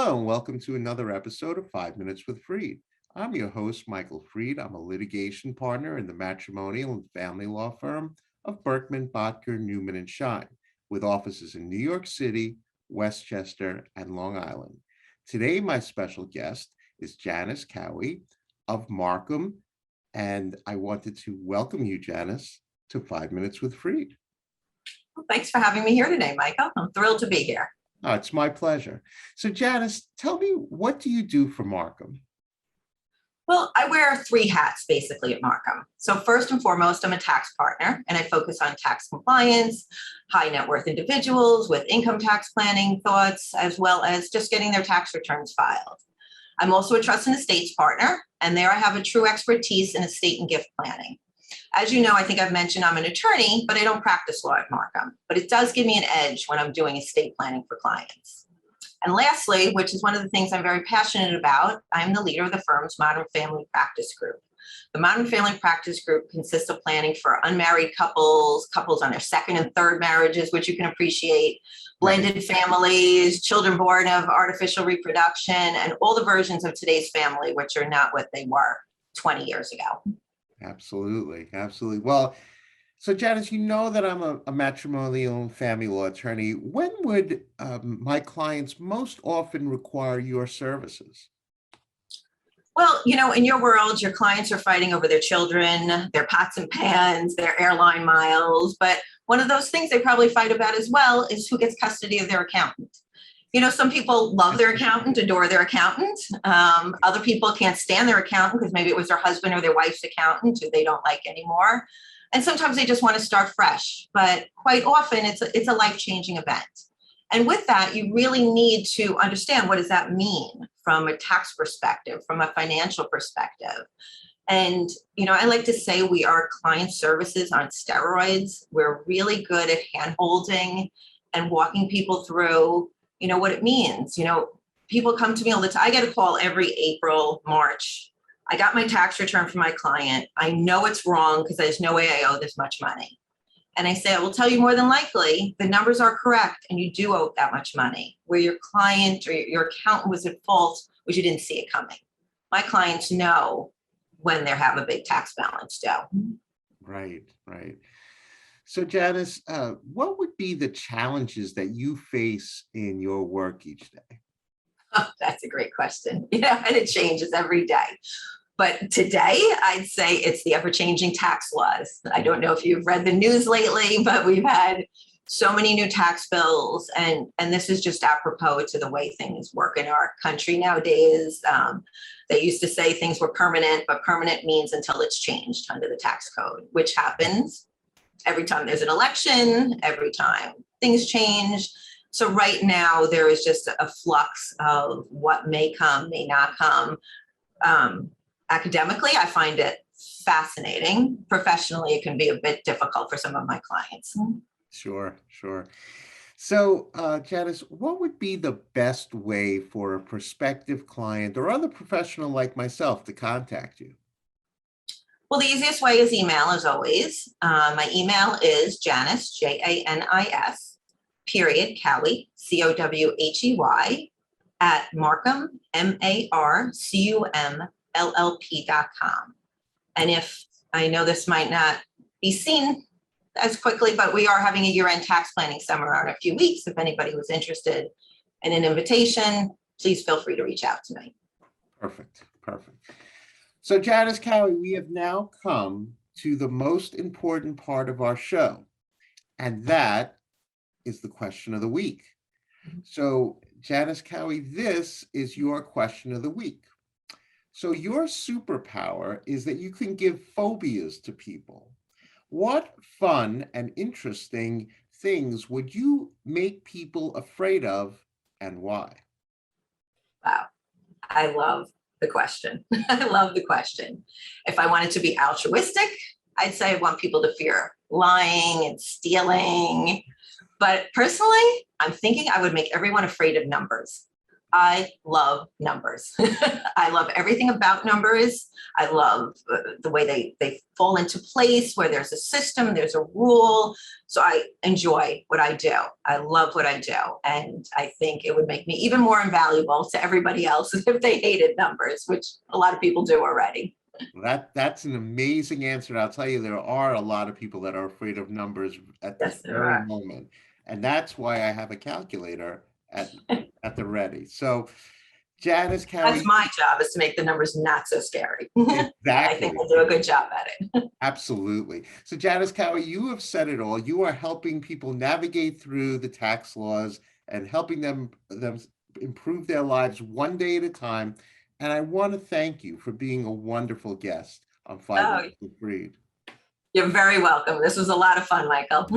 Hello, and welcome to another episode of 5 Minutes with Freed. I'm your host, Michael Freed. I'm a litigation partner in the matrimonial and family law firm of Berkman, Botker, Newman, and Shine, with offices in New York City, Westchester, and Long Island. Today, my special guest is Janis Cowhey of Marcum, and I wanted to welcome you, Janis, to 5 Minutes with Freed. Well, thanks for having me here today, Michael. I'm thrilled to be here. Oh, it's my pleasure. So, Janis, tell me, what do you do for Marcum? Well, I wear three hats basically at Marcum. So first and foremost, I'm a tax partner and I focus on tax compliance, high net worth individuals with income tax planning thoughts, as well as just getting their tax returns filed. I'm also a trust and estates partner, and there I have a true expertise in estate and gift planning. As you know, I think I've mentioned I'm an attorney, but I don't practice law at Marcum, but it does give me an edge when I'm doing estate planning for clients. And lastly, which is one of the things I'm very passionate about, I'm the leader of the firm's Modern Family Practice Group. The Modern Family Practice Group consists of planning for unmarried couples, couples on their second and third marriages, which you can appreciate, blended families, children born of artificial reproduction, and all the versions of today's family, which are not what they were 20 years ago. Absolutely. Absolutely. Well, so Janis, you know that I'm a matrimonial and family law attorney. When would my clients most often require your services? Well, you know, in your world, your clients are fighting over their children, their pots and pans, their airline miles. But one of those things they probably fight about as well is who gets custody of their accountant. You know, some people love their accountant, adore their accountant. Other people can't stand their accountant because maybe it was their husband or their wife's accountant who they don't like anymore. And sometimes they just want to start fresh. But quite often it's a life-changing event. And with that, you really need to understand, what does that mean from a tax perspective, from a financial perspective? And, you know, I like to say we are client services on steroids. We're really good at hand-holding and walking people through, you know, what it means. You know, people come to me all the time. I get a call every April, March. I got my tax return from my client. I know it's wrong because there's no way I owe this much money. And I say, I will tell you more than likely, the numbers are correct and you do owe that much money. Where your client or your accountant was at fault, which you didn't see it coming. My clients know when they have a big tax balance due. Right, right. So Janis, what would be the challenges that you face in your work each day? Oh, that's a great question. Yeah, and it changes every day. But today, I'd say it's the ever-changing tax laws. I don't know if you've read the news lately, but we've had so many new tax bills, and this is just apropos to the way things work in our country nowadays. They used to say things were permanent, but permanent means until it's changed under the tax code, which happens every time there's an election, every time things change. So right now, there is just a flux of what may come, may not come. Academically, I find it fascinating. Professionally, it can be a bit difficult for some of my clients. Sure, sure. So, Janis, what would be the best way for a prospective client or other professional like myself to contact you? Well, the easiest way is email, as always. My email is Janis, Janis, period, Cowhey, Cowhey, at Marcum, Marcum LLP.com. And if I know this might not be seen as quickly, but we are having a year-end tax planning seminar in a few weeks. If anybody was interested in an invitation, please feel free to reach out to me. Perfect, perfect. So Janis Cowhey, we have now come to the most important part of our show, and that is the question of the week. So Janis Cowhey, this is your question of the week. So your superpower is that you can give phobias to people. What fun and interesting things would you make people afraid of, and why? Wow, I love the question. I love the question. If I wanted to be altruistic, I'd say I want people to fear lying and stealing. But personally, I'm thinking I would make everyone afraid of numbers. I love numbers. I love everything about numbers. I love the way they fall into place, where there's a system, there's a rule. So I enjoy what I do. I love what I do. And I think it would make me even more invaluable to everybody else if they hated numbers, which a lot of people do already. That's an amazing answer. I'll tell you, there are a lot of people that are afraid of numbers at this Yes, there very are. moment. And that's why I have a calculator at the ready. So Janice That's Cowhey, my job, is to make the numbers not so scary. I exactly. think I do a good job at it. Absolutely. So Janis Cowhey, you have said it all. You are helping people navigate through the tax laws and helping them improve their lives one day at a time. And I want to thank you for being a wonderful guest on Five Oh, Minutes with Freed. you're very welcome. This was a lot of fun, Michael.